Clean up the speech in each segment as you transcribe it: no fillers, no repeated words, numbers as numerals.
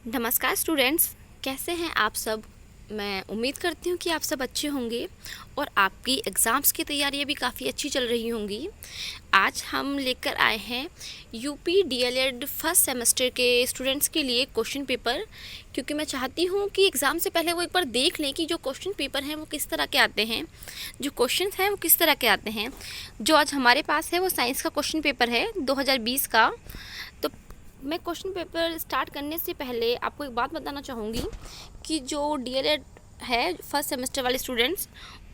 नमस्कार स्टूडेंट्स, कैसे हैं आप सब। मैं उम्मीद करती हूँ कि आप सब अच्छे होंगे और आपकी एग्ज़ाम्स की तैयारियाँ भी काफ़ी अच्छी चल रही होंगी। आज हम लेकर आए हैं यूपी डीएलएड फर्स्ट सेमेस्टर के स्टूडेंट्स के लिए क्वेश्चन पेपर, क्योंकि मैं चाहती हूँ कि एग्ज़ाम से पहले वो एक बार देख लें कि जो क्वेश्चन पेपर हैं वो किस तरह के आते हैं, जो क्वेश्चन हैं वो किस तरह के आते हैं। जो आज हमारे पास है वो साइंस का क्वेश्चन पेपर है 2020 का। तो मैं क्वेश्चन पेपर स्टार्ट करने से पहले आपको एक बात बताना चाहूँगी कि जो डीएलएड है फर्स्ट सेमेस्टर वाले स्टूडेंट्स,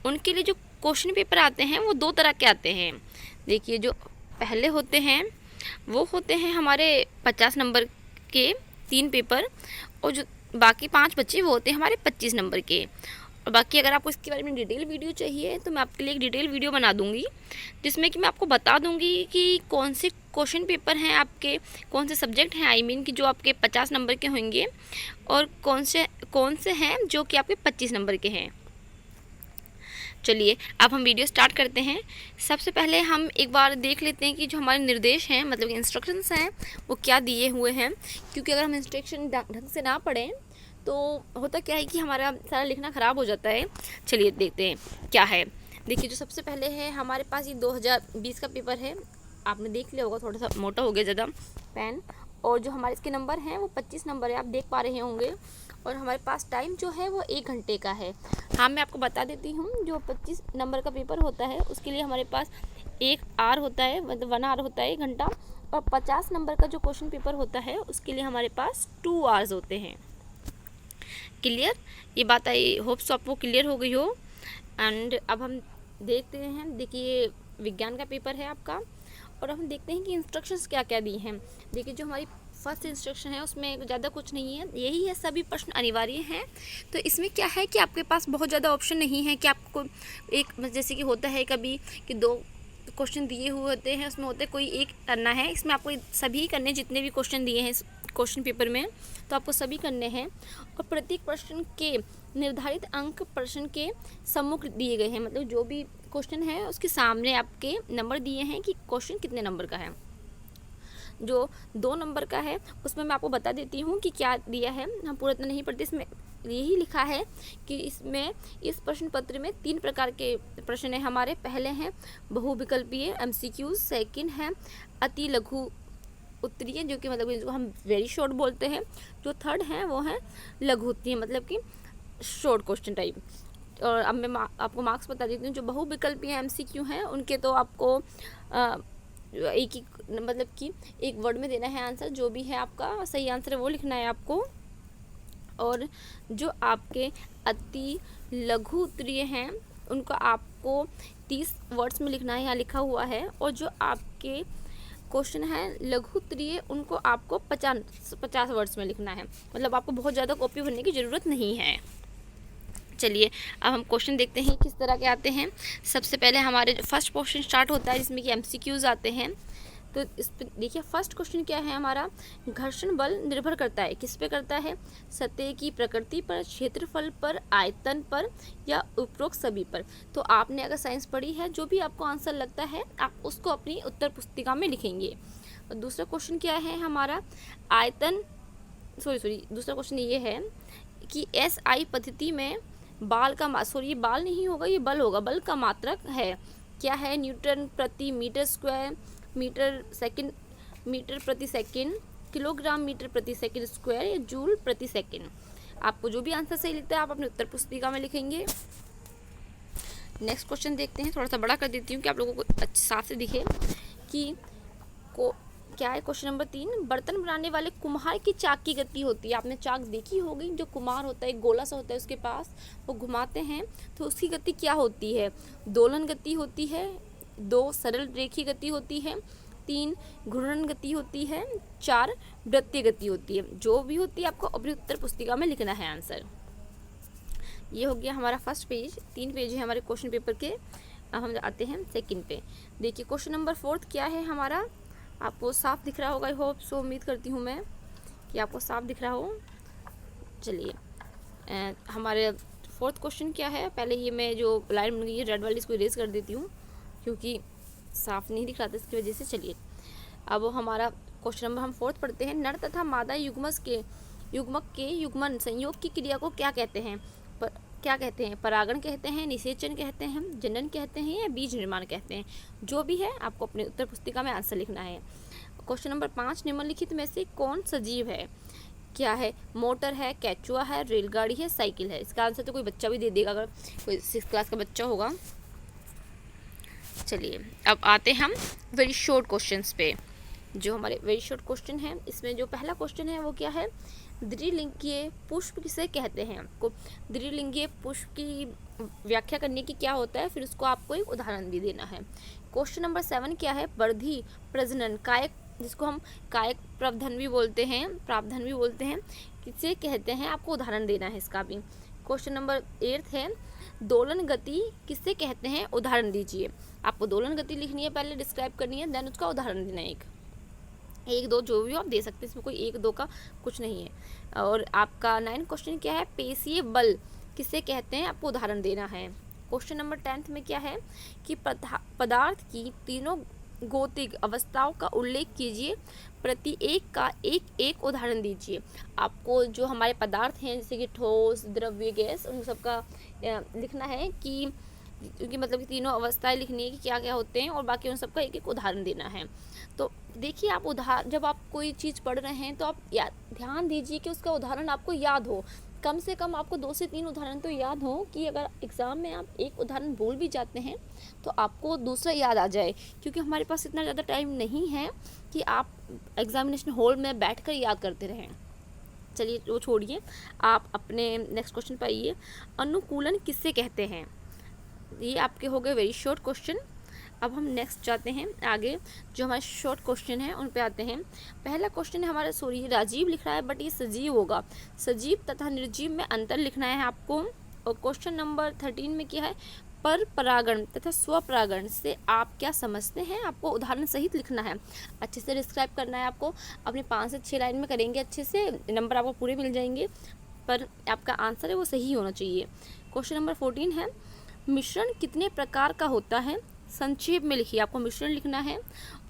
उनके लिए जो क्वेश्चन पेपर आते हैं वो दो तरह के आते हैं। देखिए, जो पहले होते हैं वो होते हैं हमारे 50 नंबर के 3 पेपर, और जो बाकी 5 बच्चे वो होते हैं हमारे 25 नंबर के। और बाकी अगर आपको इसके बारे में डिटेल वीडियो चाहिए तो मैं आपके लिए एक डिटेल वीडियो बना दूंगी, जिसमें कि मैं आपको बता दूंगी कि कौन से क्वेश्चन पेपर हैं आपके, कौन से सब्जेक्ट हैं कि जो आपके 50 नंबर के होंगे, और कौन से हैं जो कि आपके 25 नंबर के हैं। चलिए अब हम वीडियो स्टार्ट करते हैं। सबसे पहले हम एक बार देख लेते हैं कि जो हमारे निर्देश हैं, मतलब इंस्ट्रक्शंस हैं, वो क्या दिए हुए हैं। क्योंकि अगर हम इंस्ट्रक्शन ढंग से ना पढ़ें तो होता क्या है कि हमारा सारा लिखना ख़राब हो जाता है। चलिए देखते हैं क्या है। देखिए, जो सबसे पहले है हमारे पास ये 2020 का पेपर है। आपने देख लिया होगा, थोड़ा सा मोटा हो गया ज़्यादा पेन। और जो हमारे इसके नंबर हैं वो 25 नंबर है, आप देख पा रहे होंगे। और हमारे पास टाइम जो है वो 1 घंटे का है। हाँ, मैं आपको बता देती हूँ, जो 25 नंबर का पेपर होता है उसके लिए हमारे पास 1 आवर होता है, मतलब 1 आवर होता है, 1 घंटा। और 50 नंबर का जो क्वेश्चन पेपर होता है उसके लिए हमारे पास 2 आवर्स होते हैं। क्लियर? ये बात आई होप्स आपको क्लियर हो गई हो। एंड अब हम देखते हैं। देखिए, विज्ञान का पेपर है आपका, और अब हम देखते हैं कि इंस्ट्रक्शंस क्या क्या दी हैं। देखिए, जो हमारी फर्स्ट इंस्ट्रक्शन है उसमें ज़्यादा कुछ नहीं है, यही है सभी प्रश्न अनिवार्य हैं। तो इसमें क्या है कि आपके पास बहुत ज़्यादा ऑप्शन नहीं है कि आपको एक, जैसे कि होता है कभी कि 2 क्वेश्चन दिए हुए होते हैं, उसमें होते कोई एक करना है। इसमें आपको सभी करने, जितने भी क्वेश्चन दिए हैं इस क्वेश्चन पेपर में, तो आपको सभी करने हैं। और प्रत्येक प्रश्न के निर्धारित अंक प्रश्न के सम्मुख दिए गए हैं, मतलब जो भी क्वेश्चन है उसके सामने आपके नंबर दिए हैं कि क्वेश्चन कितने नंबर का है। जो 2 नंबर का है उसमें मैं आपको बता देती हूँ कि क्या दिया है। हम पूरा इतना नहीं पढ़ते, इसमें यही लिखा है कि इसमें इस प्रश्न पत्र में 3 प्रकार के प्रश्न हैं हमारे। पहले हैं बहुविकल्पीय MCQ, सेकंड है अति लघु उत्तरीय, जो कि मतलब जिसको हम वेरी शॉर्ट बोलते हैं। जो थर्ड है वो है लघु उत्तरीय, मतलब कि शॉर्ट क्वेश्चन टाइप। और अब मैं आपको मार्क्स बता देती हूँ। जो बहुविकल्पीय MCQ हैं उनके तो आपको एक ही, मतलब कि एक वर्ड में देना है आंसर, जो भी है आपका सही आंसर है वो लिखना है आपको। और जो आपके अति लघु उत्तरीय हैं उनको आपको 30 वर्ड्स में लिखना है, यहाँ लिखा हुआ है। और जो आपके क्वेश्चन है लघु उत्तरीय, उनको आपको 50 वर्ड्स में लिखना है, मतलब आपको बहुत ज़्यादा कॉपी भरने की ज़रूरत नहीं है। चलिए अब हम क्वेश्चन देखते हैं किस तरह के आते हैं। सबसे पहले हमारे फर्स्ट क्वेश्चन स्टार्ट होता है जिसमें कि MCQs आते हैं। तो इस पर देखिए, फर्स्ट क्वेश्चन क्या है हमारा। घर्षण बल निर्भर करता है, किस पे करता है? सतह की प्रकृति पर, क्षेत्रफल पर, आयतन पर, या उपरोक्त सभी पर। तो आपने अगर साइंस पढ़ी है, जो भी आपको आंसर लगता है आप उसको अपनी उत्तर पुस्तिका में लिखेंगे। और दूसरा क्वेश्चन क्या है हमारा, आयतन, दूसरा क्वेश्चन ये है कि SI पद्धति में बाल का ये बाल नहीं होगा, ये बल होगा, बल का मात्रक है क्या है? न्यूटन प्रति मीटर स्क्वायर, मीटर प्रति सेकंड, किलोग्राम मीटर प्रति सेकंड स्क्वायर, या जूल प्रति सेकंड। आपको जो भी आंसर सही लगता है आप अपने उत्तर पुस्तिका में लिखेंगे। नेक्स्ट क्वेश्चन देखते हैं, थोड़ा सा बड़ा कर देती हूँ कि आप लोगों को साफ से दिखे कि क्या है। क्वेश्चन नंबर 3, बर्तन बनाने वाले कुम्हार की चाक की गति होती है। आपने चाक देखी होगी, जो कुम्हार होता है गोला सा होता है उसके पास, वो घुमाते हैं तो उसकी गति क्या होती है? दोलन गति होती है, 2 सरल रेखीय गति होती है, 3 घूर्णन गति होती है, 4 वृत्तीय गति होती है। जो भी होती है आपको अपनी उत्तर पुस्तिका में लिखना है आंसर। ये हो गया हमारा फर्स्ट पेज। 3 पेज है हमारे क्वेश्चन पेपर के। अब हम आते हैं सेकंड पे। देखिए, क्वेश्चन नंबर 4 क्या है हमारा, आपको साफ दिख रहा होगा, आई होप सो, उम्मीद करती हूँ मैं कि आपको साफ दिख रहा हो। चलिए हमारे 4th क्वेश्चन क्या है। पहले ये मैं जो लाइन बन गई है रेड वाली, इसको इरेज कर देती हूँ क्योंकि साफ नहीं दिख रहा था, इसकी वजह से। चलिए अब हमारा क्वेश्चन नंबर हम 4th पढ़ते हैं। नर तथा मादा युग्मज के युग्मक के युग्मन संयोग की क्रिया को क्या कहते हैं? क्या कहते हैं? परागण कहते हैं, निषेचन कहते हैं, जनन कहते हैं या बीज निर्माण कहते हैं? जो भी है आपको अपने उत्तर पुस्तिका में आंसर लिखना है। क्वेश्चन नंबर 5, निम्नलिखित में से कौन सजीव है? क्या है? मोटर है, केचुआ है, रेलगाड़ी है, साइकिल है। इसका आंसर तो कोई बच्चा भी दे देगा अगर कोई 6th क्लास का बच्चा होगा। चलिए अब आते हम वेरी शॉर्ट क्वेश्चंस पे। जो हमारे वेरी शॉर्ट क्वेश्चन है, इसमें जो पहला क्वेश्चन है वो क्या है? द्विलिंगीय पुष्प किसे कहते हैं? आपको द्विलिंगीय पुष्प की व्याख्या करने की क्या होता है, फिर उसको आपको एक उदाहरण भी देना है। क्वेश्चन नंबर 7 क्या है? वर्धी प्रजनन कायक, जिसको हम कायक प्रावधान भी बोलते हैं, किसे कहते हैं? आपको उदाहरण देना है इसका भी। क्वेश्चन नंबर 8 है, दोलन गति किसे कहते हैं? उदाहरण दीजिए। आपको दोलन गति लिखनी है, पहले डिस्क्राइब करनी है, देन उसका उदाहरण देना है। एक दो जो भी आप दे सकते हैं, इसमें कोई 1 2 का कुछ नहीं है। और आपका 9 क्वेश्चन क्या है? पेशीय बल किसे कहते हैं? आपको उदाहरण देना है। क्वेश्चन नंबर 10 में क्या है कि पदार्थ की तीनों गौतिक अवस्थाओं का उल्लेख कीजिए, प्रति एक का एक उदाहरण दीजिए। आपको जो हमारे पदार्थ हैं जैसे कि ठोस, द्रव्य, गैस, उन सबका लिखना है कि मतलब कि तीनों अवस्थाएं लिखनी है कि क्या क्या होते हैं, और बाकी उन सबका एक उदाहरण देना है। तो देखिए आप जब आप कोई चीज़ पढ़ रहे हैं तो आप ध्यान दीजिए कि उसका उदाहरण आपको याद हो। कम से कम आपको 2 से 3 उदाहरण तो याद हो, कि अगर एग्ज़ाम में आप एक उदाहरण भूल भी जाते हैं तो आपको दूसरा याद आ जाए, क्योंकि हमारे पास इतना ज़्यादा टाइम नहीं है कि आप एग्जामिनेशन हॉल में बैठकर याद करते रहें। चलिए वो छोड़िए, आप अपने नेक्स्ट क्वेश्चन पर आइए। अनुकूलन किससे कहते हैं? ये आपके हो गए वेरी शॉर्ट क्वेश्चन। अब हम नेक्स्ट जाते हैं आगे, जो हमारे शॉर्ट क्वेश्चन हैं उन पे आते हैं। पहला क्वेश्चन है हमारा, सॉरी राजीव लिख रहा है बट ये सजीव होगा। सजीव तथा निर्जीव में अंतर लिखना है आपको। और क्वेश्चन नंबर 13 में क्या है? पर परागण तथा स्वपरागण से आप क्या समझते हैं? आपको उदाहरण सहित लिखना है, अच्छे से डिस्क्राइब करना है आपको। अपने 5 से 6 लाइन में करेंगे अच्छे से, नंबर आपको पूरे मिल जाएंगे, पर आपका आंसर है वो सही होना चाहिए। क्वेश्चन नंबर 14 है, मिश्रण कितने प्रकार का होता है? संक्षेप में लिखिए। आपको मिश्रण लिखना है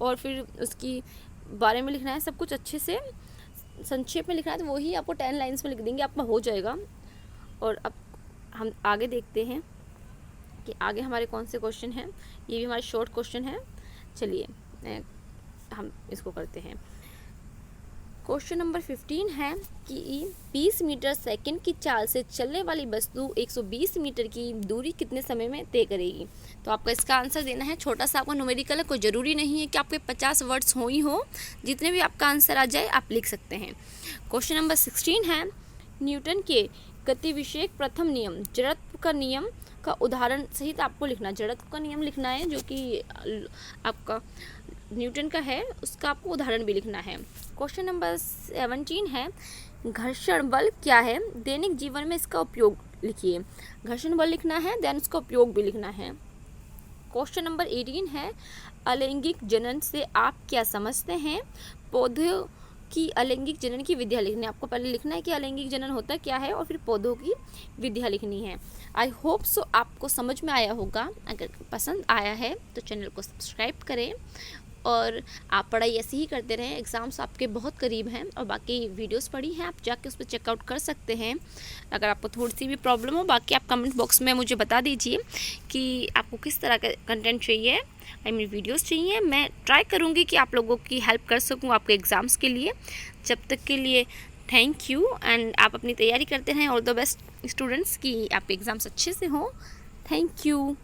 और फिर उसकी बारे में लिखना है, सब कुछ अच्छे से संक्षेप में लिखना है, तो वही आपको 10 लाइन्स में लिख देंगे, आपका हो जाएगा। और अब हम आगे देखते हैं कि आगे हमारे कौन से क्वेश्चन हैं। ये भी हमारे शॉर्ट क्वेश्चन है। चलिए हम इसको करते हैं। क्वेश्चन नंबर 15 है कि 20 मीटर सेकंड की चाल से चलने वाली वस्तु 120 मीटर की दूरी कितने समय में तय करेगी? तो आपका इसका आंसर देना है। छोटा सा आपका न्यूमेरिकल है, कोई ज़रूरी नहीं है कि आपके 50 वर्ड्स हो ही हो, जितने भी आपका आंसर आ जाए आप लिख सकते हैं। क्वेश्चन नंबर 16 है, न्यूटन के गति विषयक प्रथम नियम, जड़त्व का नियम का उदाहरण सहित आपको लिखना। जड़त्व का नियम लिखना है जो कि आपका न्यूटन का है, उसका आपको उदाहरण भी लिखना है। क्वेश्चन नंबर 17 है, घर्षण बल क्या है? दैनिक जीवन में इसका उपयोग लिखिए। घर्षण बल लिखना है, देन उसका उपयोग भी लिखना है। क्वेश्चन नंबर 18 है, अलैंगिक जनन से आप क्या समझते हैं? पौधों की अलैंगिक जनन की विधियाँ लिखनी है। आपको पहले लिखना है कि अलैंगिक जनन होता क्या है, और फिर पौधों की विधियाँ लिखनी है। आई होप सो आपको समझ में आया होगा। अगर पसंद आया है तो चैनल को सब्सक्राइब करें, और आप पढ़ाई ऐसे ही करते रहें। एग्ज़ाम्स आपके बहुत करीब हैं, और बाकी वीडियोस पड़ी हैं, आप जाके उस पर चेकआउट कर सकते हैं। अगर आपको थोड़ी सी भी प्रॉब्लम हो, बाकी आप कमेंट बॉक्स में मुझे बता दीजिए कि आपको किस तरह का कंटेंट चाहिए, वीडियोस चाहिए। मैं ट्राई करूँगी कि आप लोगों की हेल्प कर सकूँ आपके एग्ज़ाम्स के लिए। जब तक के लिए थैंक यू, एंड आप अपनी तैयारी करते रहें। ऑल द बेस्ट स्टूडेंट्स, कि आपके एग्ज़ाम्स अच्छे से हों। Thank you.